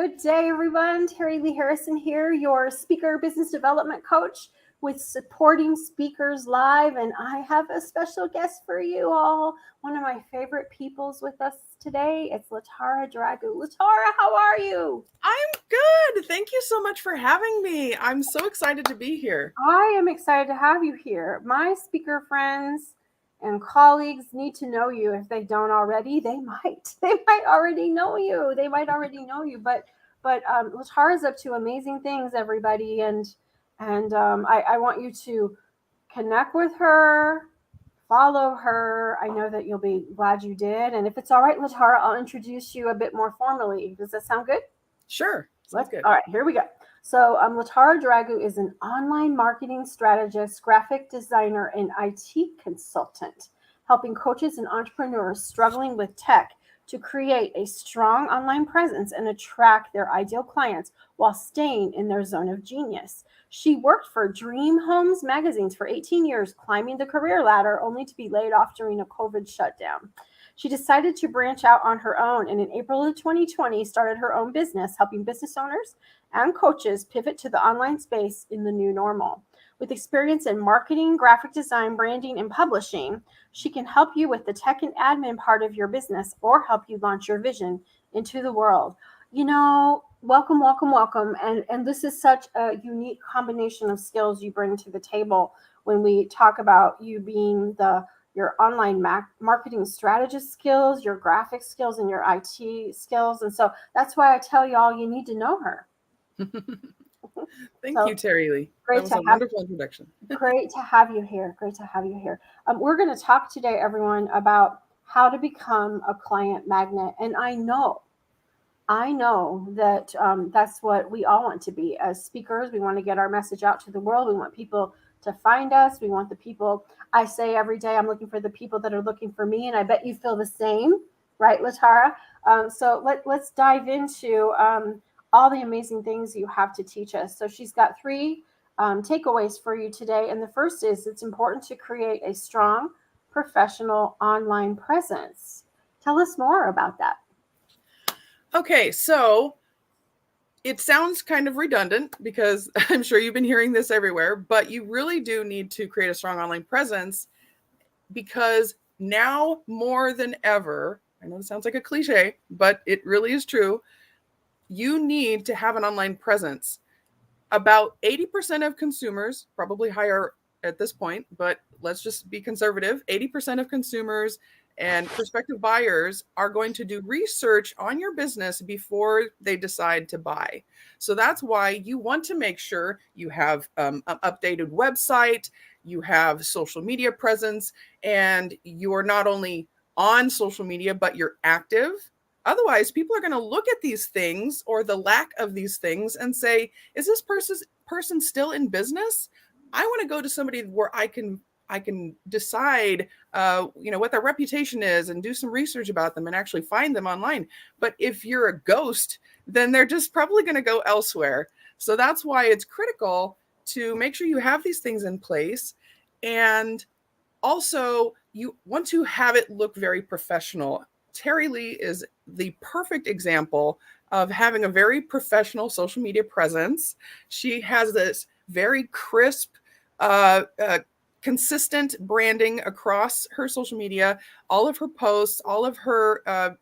Good day, everyone. Terilee Harrison here, your speaker business development coach with Supporting Speakers Live. And I have a special guest for you all. One of my favorite peoples with us today. It's Latara Dragoo. Latara, how are you? I'm good. Thank you so much for having me. I'm so excited to be here. I am excited to have you here. My speaker friends and colleagues need to know you. If they don't already, they might. They might already know you. But Latara's up to amazing things, everybody, and I want you to connect with her, follow her. I know that you'll be glad you did. And if it's all right, Latara, I'll introduce you a bit more formally. Does that sound good? Sure. Sounds good. All right, here we go. So Latara Dragoo is an online marketing strategist, graphic designer, and IT consultant, helping coaches and entrepreneurs struggling with tech to create a strong online presence and attract their ideal clients while staying in their zone of genius. She worked for Dream Homes magazines for 18 years, climbing the career ladder, only to be laid off during a COVID shutdown. She decided to branch out on her own, and in April of 2020 started her own business, helping business owners and coaches pivot to the online space in the new normal. With experience in marketing, graphic design, branding, and publishing, she can help you with the tech and admin part of your business or help you launch your vision into the world. You know, welcome, welcome, welcome. And this is such a unique combination of skills you bring to the table when we talk about you being your online marketing strategist skills, your graphic skills, and your IT skills. And so that's why I tell y'all you need to know her. Thank you, Terilee. That was a wonderful introduction. Great to have you here. Great to have you here. We're going to talk today, everyone, about how to become a client magnet. And I know that that's what we all want to be as speakers. We want to get our message out to the world. We want people to find us. We want the people. I say every day, I'm looking for the people that are looking for me, and I bet you feel the same, right, Latara? So let's dive into all the amazing things you have to teach us. So she's got three takeaways for you today, and the first is it's important to create a strong, professional online presence. Tell us more about that. Okay, so it sounds kind of redundant because I'm sure you've been hearing this everywhere, but you really do need to create a strong online presence because now more than ever, I know it sounds like a cliche, but it really is true, you need to have an online presence. About 80% of consumers, probably higher at this point, but let's just be conservative, 80% of consumers and prospective buyers are going to do research on your business before they decide to buy. So that's why you want to make sure you have an updated website, you have social media presence, and you're not only on social media, but you're active. Otherwise, people are going to look at these things or the lack of these things and say, is this person still in business? I want to go to somebody where I can decide, what their reputation is and do some research about them and actually find them online. But if you're a ghost, then they're just probably going to go elsewhere. So that's why it's critical to make sure you have these things in place. And also, you want to have it look very professional. Terilee is the perfect example of having a very professional social media presence. She has this very crisp, consistent branding across her social media, all of her posts, all of her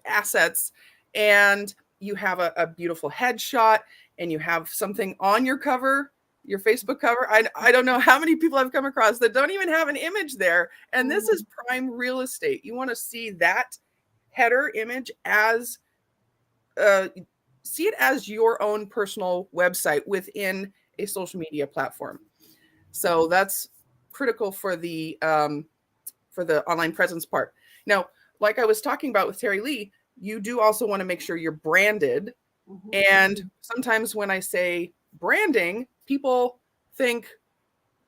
assets, and you have a beautiful headshot, and you have something on your cover, your Facebook cover. I don't know how many people I've come across that don't even have an image there, and this is prime real estate. You want to see that header image as see it as your own personal website within a social media platform. So that's critical for the online presence part. Now, like I was talking about with Terilee, you do also want to make sure you're branded. Mm-hmm. And sometimes when I say branding, people think,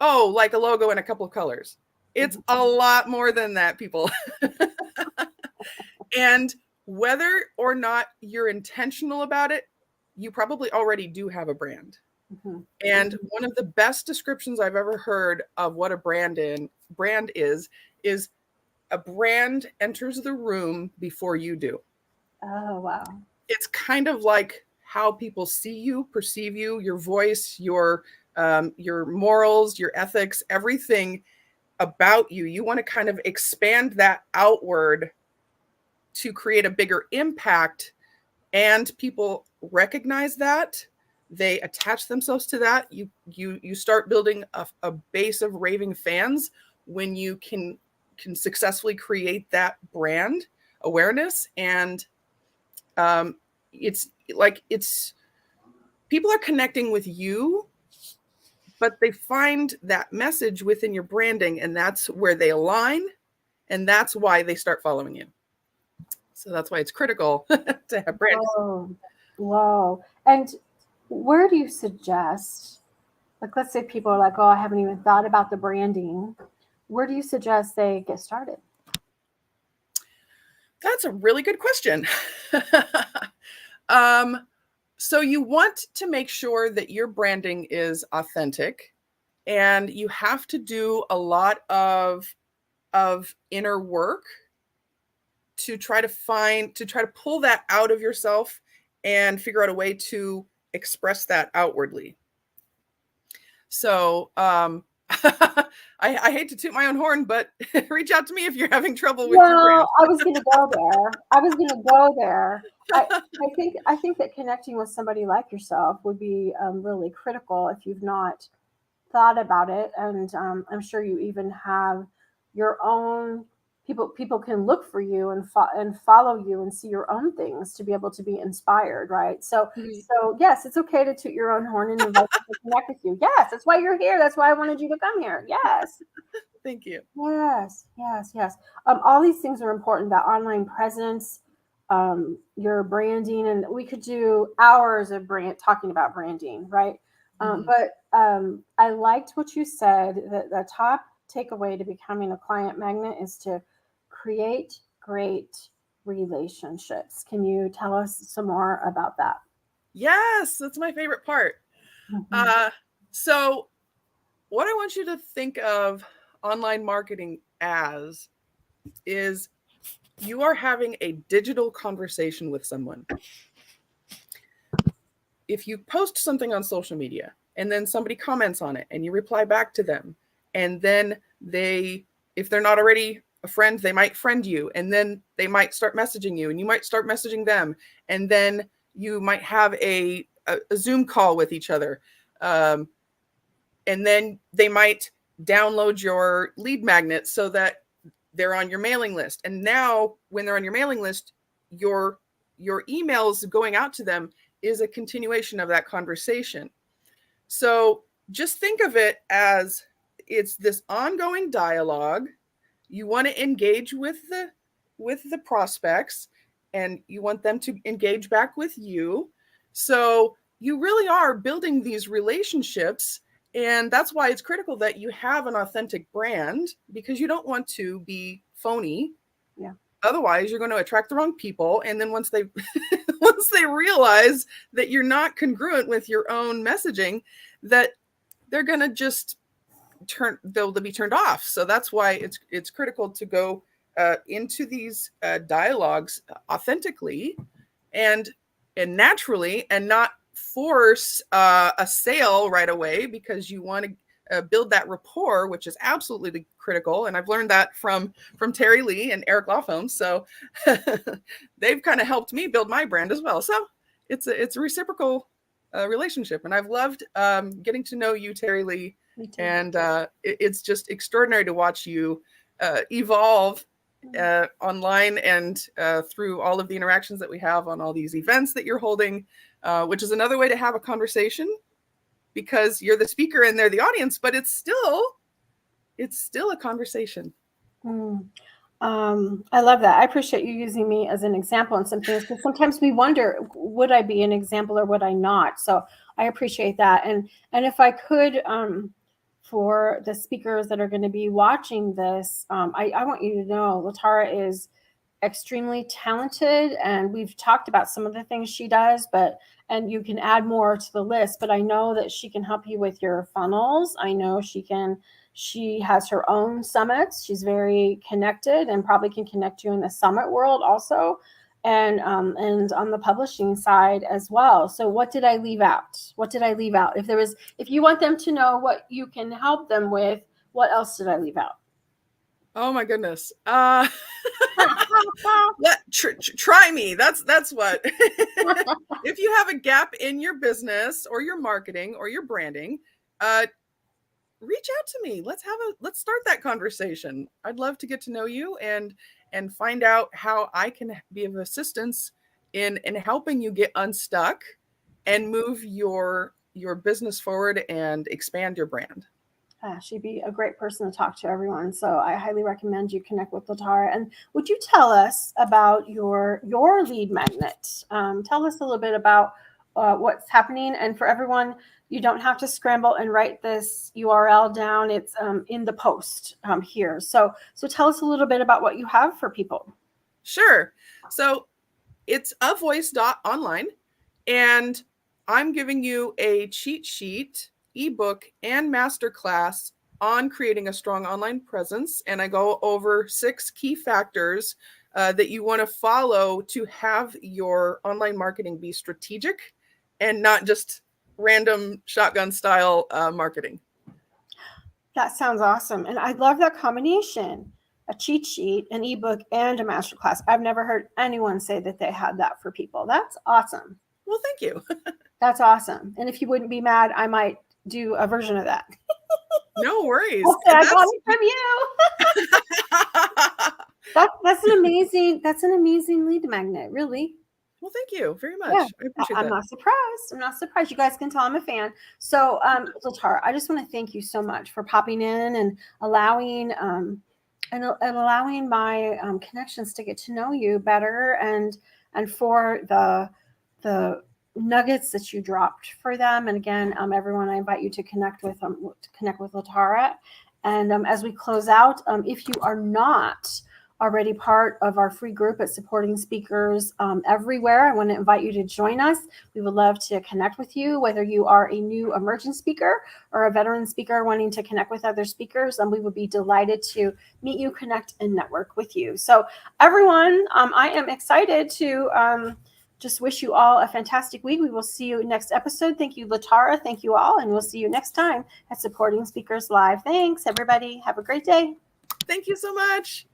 oh, like a logo and a couple of colors. It's a lot more than that, people. And whether or not you're intentional about it, you probably already do have a brand. Mm-hmm. And one of the best descriptions I've ever heard of what a brand is a brand enters the room before you do. Oh, wow. it's kind of like how people see you, perceive you, your voice, your morals, your ethics, everything about you. You want to kind of expand that outward to create a bigger impact, and people recognize that. They attach themselves to that. You start building a base of raving fans when you can successfully create that brand awareness. And it's like people are connecting with you, but they find that message within your branding, and that's where they align, and that's why they start following you. So that's why it's critical to have brand. Oh, wow. And where do you suggest, like, let's say people are like, oh, I haven't even thought about the branding. Where do you suggest they get started? That's a really good question. So you want to make sure that your branding is authentic, and you have to do a lot of inner work to try to pull that out of yourself and figure out a way to express that outwardly. So I hate to toot my own horn, but reach out to me if you're having trouble with your brand. I was going to go there. I think that connecting with somebody like yourself would be really critical if you've not thought about it. And I'm sure you even have your own people can look for you and follow you and see your own things to be able to be inspired, right? So yes, it's okay to toot your own horn and invite people to connect with you. Yes, that's why you're here. That's why I wanted you to come here. Yes. Thank you. Yes. All these things are important. That online presence, your branding, and we could do hours of talking about branding, right? But I liked what you said. That the top takeaway to becoming a client magnet is to create great relationships. Can you tell us some more about that? Yes, that's my favorite part. So what I want you to think of online marketing as is you are having a digital conversation with someone. If you post something on social media and then somebody comments on it and you reply back to them, and then if they're not already a friend, they might friend you, and then they might start messaging you, and you might start messaging them, and then you might have a Zoom call with each other. And then they might download your lead magnet so that they're on your mailing list. And now when they're on your mailing list, your emails going out to them is a continuation of that conversation. So just think of it as it's this ongoing dialogue. You want to engage with the prospects, and you want them to engage back with you. So you really are building these relationships, and that's why it's critical that you have an authentic brand, because you don't want to be phony. Yeah. Otherwise, you're going to attract the wrong people, and then once they once they realize that you're not congruent with your own messaging, that they're going to just they'll be turned off. So that's why it's critical to go into these dialogues authentically and naturally, and not force a sale right away, because you want to build that rapport, which is absolutely critical. And I've learned that from Terilee and Eric Lawfilm. So they've kind of helped me build my brand as well. So it's a reciprocal relationship, and I've loved getting to know you, Terilee. And it's just extraordinary to watch you evolve online and through all of the interactions that we have on all these events that you're holding, which is another way to have a conversation, because you're the speaker and they're the audience, but it's still a conversation. I love that. I appreciate you using me as an example in some things, because sometimes we wonder, would I be an example or would I not? So I appreciate that. And if I could, for the speakers that are going to be watching this, I want you to know Latara is extremely talented, and we've talked about some of the things she does, and you can add more to the list, but I know that she can help you with your funnels. I know she has her own summits. She's very connected and probably can connect you in the summit world also. and on the publishing side as well. So what did I leave out? What did I leave out? If you want them to know what you can help them with, what else did I leave out? Oh my goodness. Try me. That's what. If you have a gap in your business or your marketing or your branding, reach out to me. Let's start that conversation. I'd love to get to know you and find out how I can be of assistance in helping you get unstuck and move your business forward and expand your brand. She'd be a great person to talk to everyone. So I highly recommend you connect with Latara. And would you tell us about your lead magnet? Tell us a little bit about what's happening. And for everyone, you don't have to scramble and write this URL down. It's in the post here. So tell us a little bit about what you have for people. Sure. So it's avoice.online, and I'm giving you a cheat sheet, ebook, and masterclass on creating a strong online presence. And I go over 6 key factors that you want to follow to have your online marketing be strategic and not just random shotgun style marketing. That sounds awesome. And I love that combination, a cheat sheet, an ebook, and a masterclass. I've never heard anyone say that they had that for people. That's awesome. Well, thank you. That's awesome. And if you wouldn't be mad, I might do a version of that. No worries. Okay, I got it from you. That's an amazing lead magnet, really. Well, thank you very much. Yeah, I appreciate that. I'm not surprised. You guys can tell I'm a fan. So, Latara, I just want to thank you so much for popping in and allowing my connections to get to know you better, and for the nuggets that you dropped for them. And again, everyone, I invite you to connect with Latara. And as we close out, if you are not already part of our free group at Supporting Speakers Everywhere, I want to invite you to join us. We would love to connect with you, whether you are a new emerging speaker or a veteran speaker wanting to connect with other speakers. We would be delighted to meet you, connect, and network with you. So everyone, I am excited to just wish you all a fantastic week. We will see you next episode. Thank you, Latara. Thank you all. And we'll see you next time at Supporting Speakers Live. Thanks, everybody. Have a great day. Thank you so much.